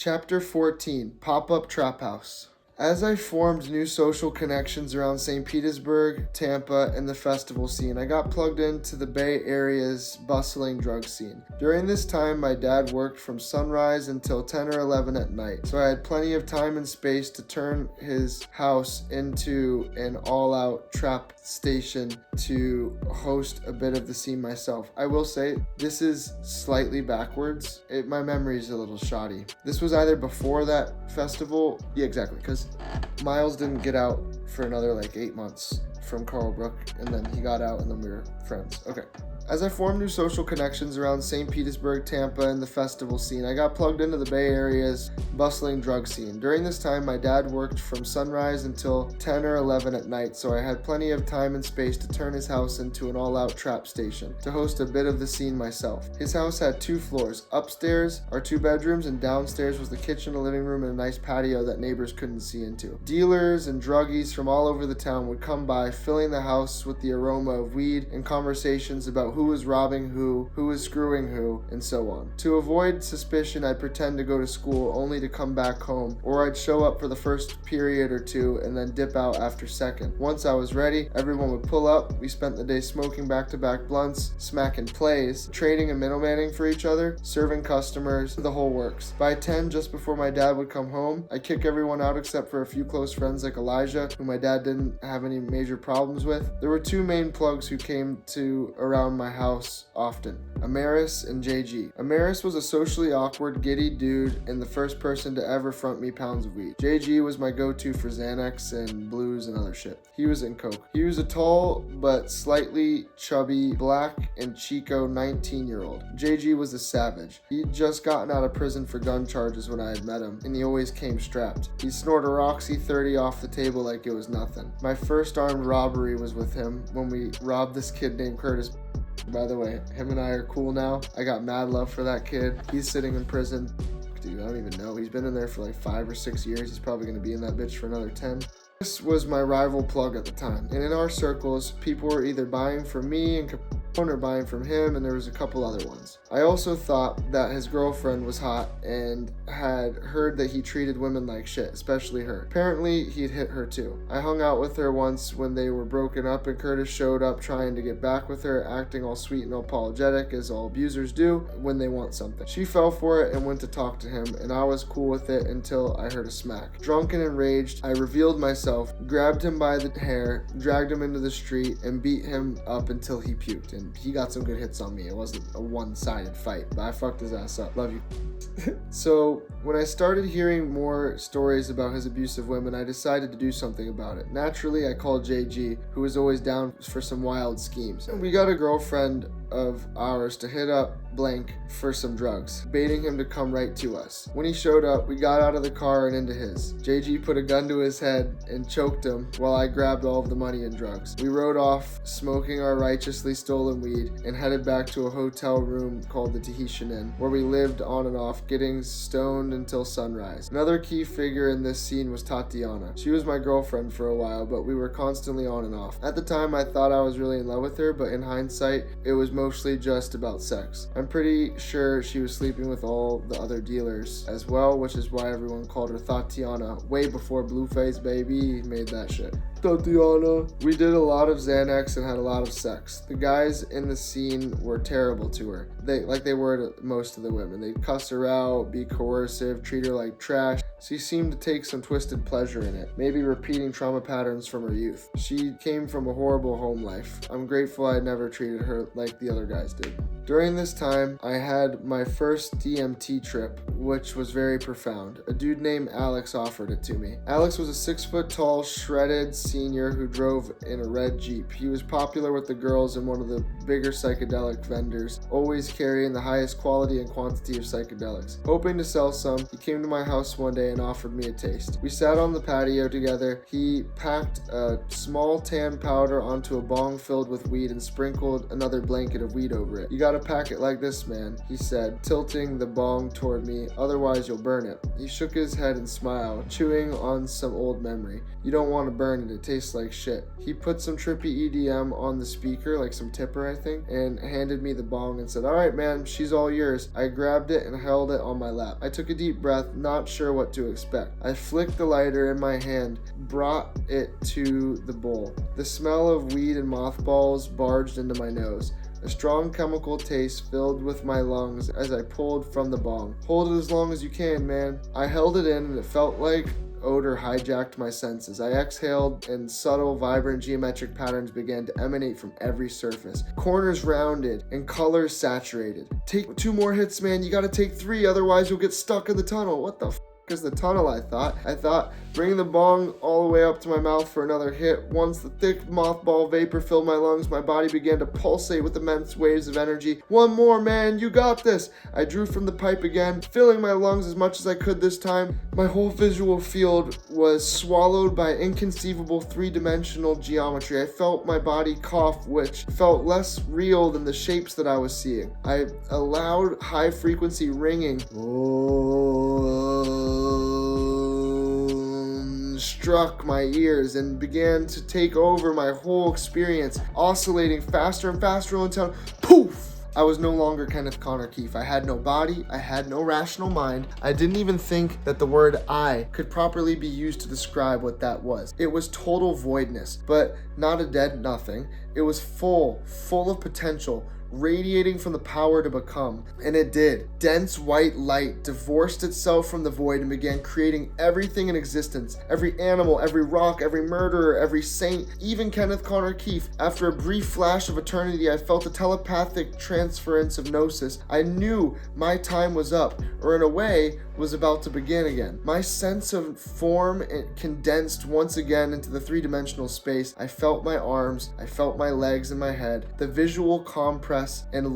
Chapter 14, Pop-Up Traphouse. As I formed new social connections around St. Petersburg, Tampa, and the festival scene, I got plugged into the Bay Area's bustling drug scene. During this time, my dad worked from sunrise until 10 or 11 at night, so I had plenty of time and space to turn his house into an all-out trap station to host a bit of the scene myself. I will say, this is slightly backwards. My memory is a little shoddy. This was either before that festival, yeah, exactly, because Miles didn't get out for another 8 months from Carlbrook, and then he got out and then we were friends. Okay. As I formed new social connections around St. Petersburg, Tampa, and the festival scene, I got plugged into the Bay Area's bustling drug scene. During this time, my dad worked from sunrise until 10 or 11 at night, so I had plenty of time and space to turn his house into an all-out trap station, to host a bit of the scene myself. His house had 2 floors. Upstairs are 2 bedrooms, and downstairs was the kitchen, a living room, and a nice patio that neighbors couldn't see into. Dealers and druggies from all over the town would come by, filling the house with the aroma of weed and conversations about who was robbing who was screwing who, and so on. To avoid suspicion, I'd pretend to go to school only to come back home, or I'd show up for the first period or 2 and then dip out after second. Once I was ready, everyone would pull up. We spent the day smoking back-to-back blunts, smacking plays, trading and middlemaning for each other, serving customers, the whole works. By 10, just before my dad would come home, I'd kick everyone out except for a few close friends like Elijah, who my dad didn't have any major problems with. There were 2 main plugs who came to around my house often, Amaris and JG. Amaris was a socially awkward, giddy dude and the first person to ever front me pounds of weed. JG was my go-to for Xanax and blues and other shit. He was in coke. He was a tall but slightly chubby, black and Chico 19-year-old. JG was a savage. He'd just gotten out of prison for gun charges when I had met him, and he always came strapped. He'd snort a Roxy 30 off the table like it was nothing. My first armed robbery was with him when we robbed this kid named Curtis. By the way, him and I are cool now. I got mad love for that kid. He's sitting in prison. Dude, I don't even know. He's been in there for 5 or 6 years. He's probably going to be in that bitch for another 10. This was my rival plug at the time. And in our circles, people were either buying from me and or buying from him, and there was a couple other ones. I also thought that his girlfriend was hot and had heard that he treated women like shit, especially her. Apparently, he'd hit her too. I hung out with her once when they were broken up, and Curtis showed up trying to get back with her, acting all sweet and apologetic as all abusers do when they want something. She fell for it and went to talk to him, and I was cool with it until I heard a smack. Drunk and enraged, I revealed myself, grabbed him by the hair, dragged him into the street, and beat him up until he puked. And he got some good hits on me. It wasn't a one-sided fight, but I fucked his ass up. Love you. So when I started hearing more stories about his abuse of women, I decided to do something about it. Naturally, I called JG, who was always down for some wild schemes. We got a girlfriend of ours to hit up blank for some drugs, baiting him to come right to us. When he showed up, we got out of the car and into his. JG put a gun to his head and choked him while I grabbed all of the money and drugs. We rode off, smoking our righteously stolen weed, and headed back to a hotel room called the Tahitian Inn, where we lived on and off, getting stoned until sunrise. Another key figure in this scene was Tatiana. She was my girlfriend for a while, but we were constantly on and off. At the time, I thought I was really in love with her, but in hindsight, it was mostly just about sex. I'm pretty sure she was sleeping with all the other dealers as well, which is why everyone called her Tatiana way before Blueface Baby made that shit. Tatiana. We did a lot of Xanax and had a lot of sex. The guys in the scene were terrible to her. They were to most of the women. They'd cuss her out, be coercive, treat her like trash. She seemed to take some twisted pleasure in it, maybe repeating trauma patterns from her youth. She came from a horrible home life. I'm grateful I never treated her like the other guys did. During this time, I had my first DMT trip, which was very profound. A dude named Alex offered it to me. Alex was a 6-foot-tall, shredded senior who drove in a red Jeep. He was popular with the girls and one of the bigger psychedelic vendors, always carrying the highest quality and quantity of psychedelics. Hoping to sell some, he came to my house one day and offered me a taste. We sat on the patio together. He packed a small tan powder onto a bong filled with weed and sprinkled another blanket of weed over it. "You gotta pack it like this, man," he said, tilting the bong toward me, "otherwise you'll burn it." He shook his head and smiled, chewing on some old memory. "You don't want to burn it tastes like shit." He put some trippy EDM on the speaker, like some tipper I think, and handed me the bong and said, "Alright man, she's all yours." I grabbed it and held it on my lap. I took a deep breath, not sure what to expect. I flicked the lighter in my hand, brought it to the bowl. The smell of weed and mothballs barged into my nose. A strong chemical taste filled with my lungs as I pulled from the bong. "Hold it as long as you can, man." I held it in and it felt like odor hijacked my senses. I exhaled and subtle, vibrant geometric patterns began to emanate from every surface. Corners rounded and colors saturated. "Take 2 more hits, man. You gotta take 3, otherwise you'll get stuck in the tunnel." What the f*** is the tunnel, I thought, bringing the bong all the way up to my mouth for another hit. Once the thick mothball vapor filled my lungs, my body began to pulsate with immense waves of energy. "One more, man, you got this." I drew from the pipe again, filling my lungs as much as I could this time. My whole visual field was swallowed by inconceivable 3-dimensional geometry. I felt my body cough, which felt less real than the shapes that I was seeing. I allowed high-frequency ringing struck my ears and began to take over my whole experience, oscillating faster and faster until poof! I was no longer Kenneth Connor Keefe. I had no body, I had no rational mind. I didn't even think that the word I could properly be used to describe what that was. It was total voidness, but not a dead nothing. It was full of potential, radiating from the power to become. And it did. Dense white light divorced itself from the void and began creating everything in existence. Every animal, every rock, every murderer, every saint, even Kenneth Connor Keefe. After a brief flash of eternity, I felt a telepathic transference of gnosis. I knew my time was up, or in a way, was about to begin again. My sense of form condensed once again into the 3-dimensional space. I felt my arms, I felt my legs and my head. The visual compress and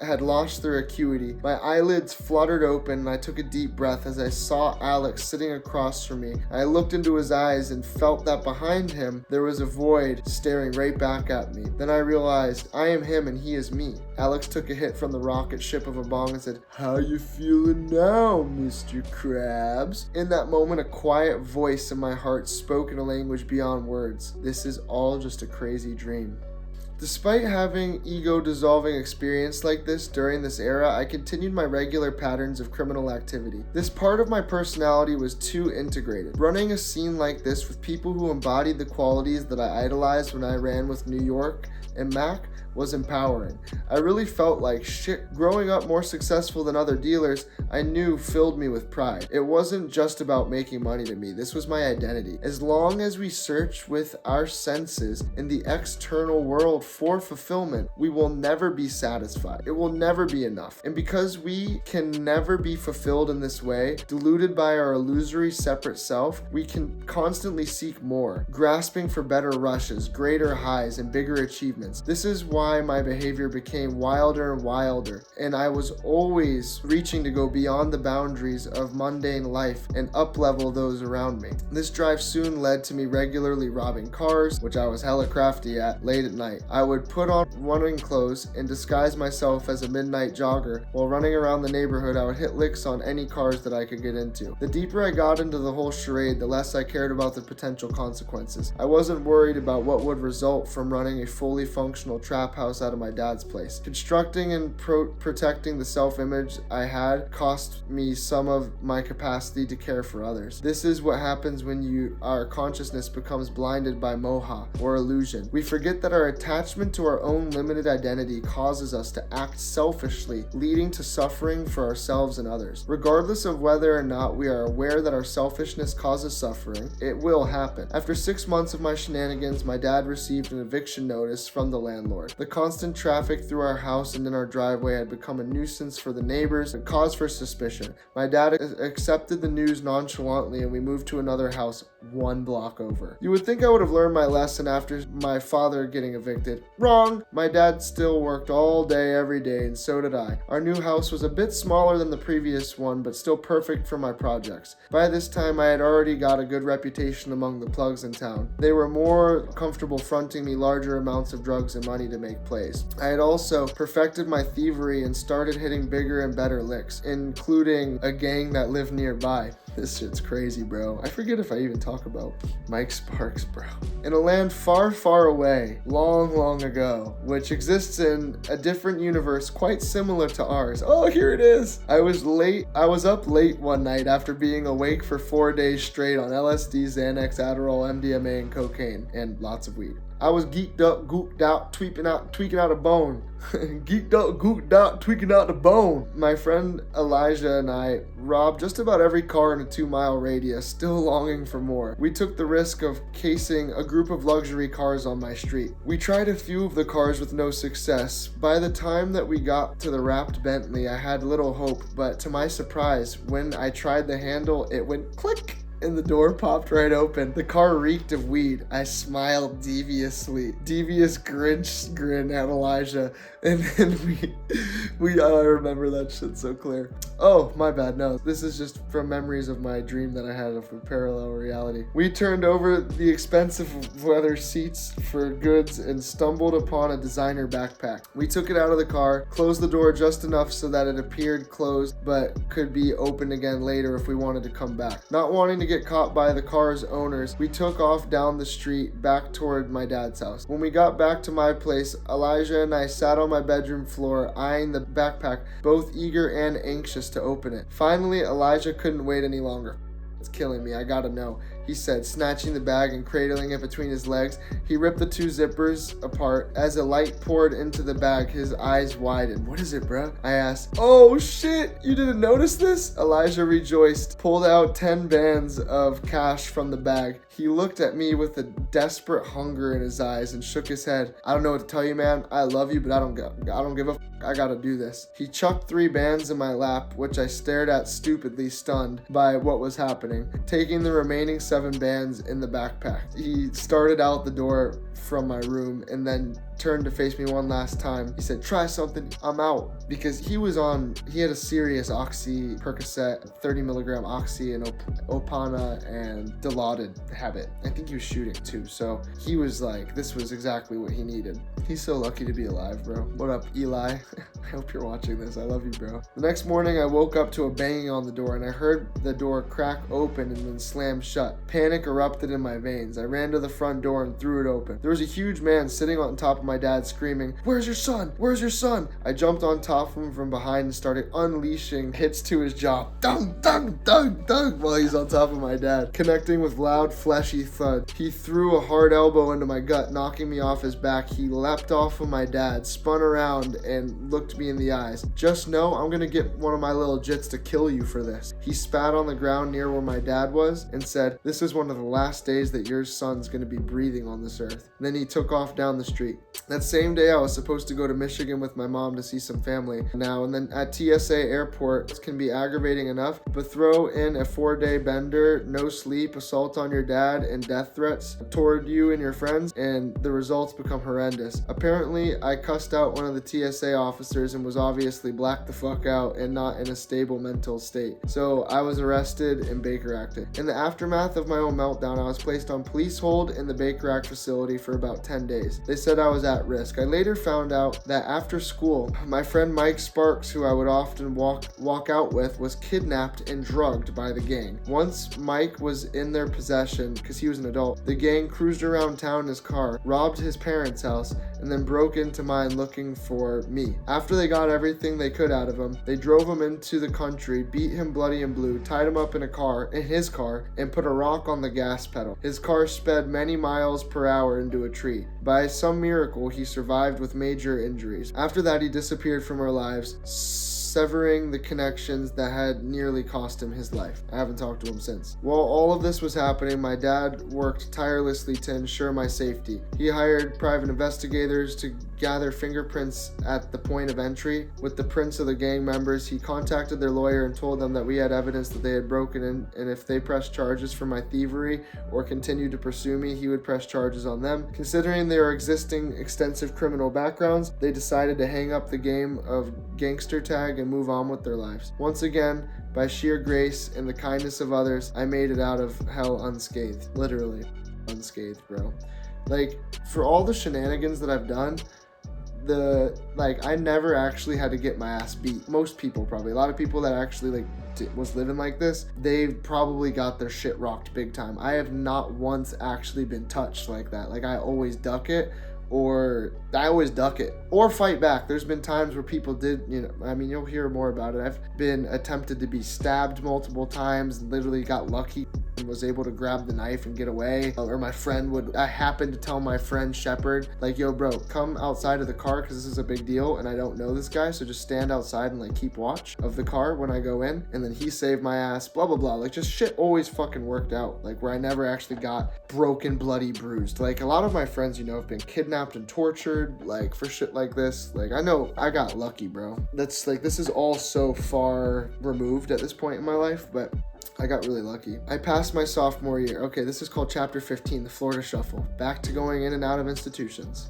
had lost their acuity. My eyelids fluttered open and I took a deep breath as I saw Alex sitting across from me. I looked into his eyes and felt that behind him there was a void staring right back at me. Then I realized I am him and he is me. Alex took a hit from the rocket ship of a bong and said, "How you feeling now, Mr. Krabs?" In that moment, a quiet voice in my heart spoke in a language beyond words. "This is all just a crazy dream." Despite having ego-dissolving experience like this during this era, I continued my regular patterns of criminal activity. This part of my personality was too integrated. Running a scene like this with people who embodied the qualities that I idolized when I ran with New York and Mac was empowering. I really felt like shit. Growing up more successful than other dealers, I knew filled me with pride. It wasn't just about making money to me. This was my identity. As long as we search with our senses in the external world for fulfillment, we will never be satisfied. It will never be enough. And because we can never be fulfilled in this way, deluded by our illusory separate self, we can constantly seek more, grasping for better rushes, greater highs, and bigger achievements. This is why my behavior became wilder and wilder, and I was always reaching to go beyond the boundaries of mundane life and up-level those around me. This drive soon led to me regularly robbing cars, which I was hella crafty at, late at night. I would put on running clothes and disguise myself as a midnight jogger. While running around the neighborhood, I would hit licks on any cars that I could get into. The deeper I got into the whole charade, the less I cared about the potential consequences. I wasn't worried about what would result from running a fully functional trap house out of my dad's place. Constructing and protecting the self-image I had cost me some of my capacity to care for others. This is what happens when our consciousness becomes blinded by moha, or illusion. We forget that our attachment to our own limited identity causes us to act selfishly, leading to suffering for ourselves and others. Regardless of whether or not we are aware that our selfishness causes suffering, it will happen. After 6 months of my shenanigans, my dad received an eviction notice from the landlord. The The constant traffic through our house and in our driveway had become a nuisance for the neighbors and cause for suspicion. My dad accepted the news nonchalantly and we moved to another house 1 block over. You would think I would have learned my lesson after my father getting evicted. Wrong! My dad still worked all day every day, and so did I. Our new house was a bit smaller than the previous one, but still perfect for my projects. By this time I had already got a good reputation among the plugs in town. They were more comfortable fronting me larger amounts of drugs and money to make plays. I had also perfected my thievery and started hitting bigger and better licks, including a gang that lived nearby. This shit's crazy, bro. I forget if I even talk about Mike Sparks, bro. In a land far, far away, long, long ago, which exists in a different universe quite similar to ours. Oh, here it is. I was up late one night after being awake for 4 days straight on LSD, Xanax, Adderall, MDMA, and cocaine, and lots of weed. I was geeked up, gooked out, tweaking out a bone. Geeked up, gooked out, tweaking out the bone. My friend Elijah and I robbed just about every car in a 2-mile radius, still longing for more. We took the risk of casing a group of luxury cars on my street. We tried a few of the cars with no success. By the time that we got to the wrapped Bentley, I had little hope, but to my surprise, when I tried the handle, it went click, and the door popped right open. The car reeked of weed. I smiled deviously. Devious Grinch grin at Elijah. And then I remember that shit so clear. Oh, my bad. No, this is just from memories of my dream that I had of a parallel reality. We turned over the expensive leather seats for goods and stumbled upon a designer backpack. We took it out of the car, closed the door just enough so that it appeared closed, but could be opened again later if we wanted to come back. Not wanting to get caught by the car's owners, we took off down the street back toward my dad's house. When we got back to my place, Elijah and I sat on my bedroom floor, eyeing the backpack, both eager and anxious to open it. Finally, Elijah couldn't wait any longer. It's killing me, I gotta know, he said, snatching the bag and cradling it between his legs. He ripped the 2 zippers apart. As a light poured into the bag, his eyes widened. What is it, bro? I asked. Oh shit, you didn't notice this? Elijah rejoiced, pulled out 10 bands of cash from the bag. He looked at me with a desperate hunger in his eyes and shook his head. I don't know what to tell you, man. I love you, but I don't give a f. I gotta do this. He chucked 3 bands in my lap, which I stared at stupidly, stunned by what was happening, taking the remaining 7 bands in the backpack. He started out the door from my room and then turned to face me one last time. He said, try something, I'm out. Because he had a serious Oxy, Percocet, 30 milligram Oxy, and Opana, and Dilaudid habit. I think he was shooting too, so he was like, this was exactly what he needed. He's so lucky to be alive, bro. What up, Eli? I hope you're watching this. I love you, bro. The next morning, I woke up to a banging on the door, and I heard the door crack open and then slam shut. Panic erupted in my veins. I ran to the front door and threw it open. There was a huge man sitting on top of my dad screaming, "Where's your son? Where's your son?" I jumped on top of him from behind and started unleashing hits to his jaw. Dung, dung, dung, dung, while he's on top of my dad, connecting with loud, fleshy thud. He threw a hard elbow into my gut, knocking me off his back. He leapt off of my dad, spun around, and looked me in the eyes. Just know I'm gonna get one of my little jits to kill you for this. He spat on the ground near where my dad was and said, "This is one of the last days that your son's gonna be breathing on this earth." Then he took off down the street. That same day, I was supposed to go to Michigan with my mom to see some family now, and then at TSA airport, this can be aggravating enough, but throw in a 4-day bender, no sleep, assault on your dad, and death threats toward you and your friends, and the results become horrendous. Apparently, I cussed out one of the TSA officers and was obviously blacked the fuck out and not in a stable mental state. So I was arrested and Baker acted. In the aftermath of my own meltdown, I was placed on police hold in the Baker Act facility for about 10 days. They said I was at risk. I later found out that after school, my friend Mike Sparks, who I would often walk out with, was kidnapped and drugged by the gang. Once Mike was in their possession, because he was an adult, the gang cruised around town in his car, robbed his parents' house, and then broke into mine looking for me. After they got everything they could out of him, they drove him into the country, beat him bloody and blue, tied him up in his car, and put a rock on the gas pedal. His car sped many miles per hour into a tree. By some miracle, he survived with major injuries. After that, he disappeared from our lives. severing the connections that had nearly cost him his life. I haven't talked to him since. While all of this was happening, my dad worked tirelessly to ensure my safety. He hired private investigators to gather fingerprints at the point of entry. With the prints of the gang members, he contacted their lawyer and told them that we had evidence that they had broken in, and if they pressed charges for my thievery or continued to pursue me, he would press charges on them. Considering their existing extensive criminal backgrounds, they decided to hang up the game of gangster tag and move on with their lives. Once again, by sheer grace and the kindness of others, I made it out of hell unscathed. Literally unscathed, bro. Like, for all the shenanigans that I've done, I never actually had to get my ass beat. Most people probably, a lot of people that actually was living like this, they've probably got their shit rocked big time. I have not once actually been touched like that. Like, I always duck it or fight back. There's been times where people did, you'll hear more about it. I've been attempted to be stabbed multiple times and literally got lucky and was able to grab the knife and get away. Or I happened to tell my friend Shepard, like, yo bro, come outside of the car because this is a big deal and I don't know this guy, so just stand outside and keep watch of the car when I go in. And then he saved my ass, blah blah blah. Just shit always fucking worked out, where I never actually got broken, bloody, bruised. A lot of my friends, have been kidnapped and tortured, for shit like this. I know I got lucky, bro. That's this is all so far removed at this point in my life, but I got really lucky. I passed my sophomore year. Okay, this is called Chapter 15, the Florida Shuffle. Back to going in and out of institutions.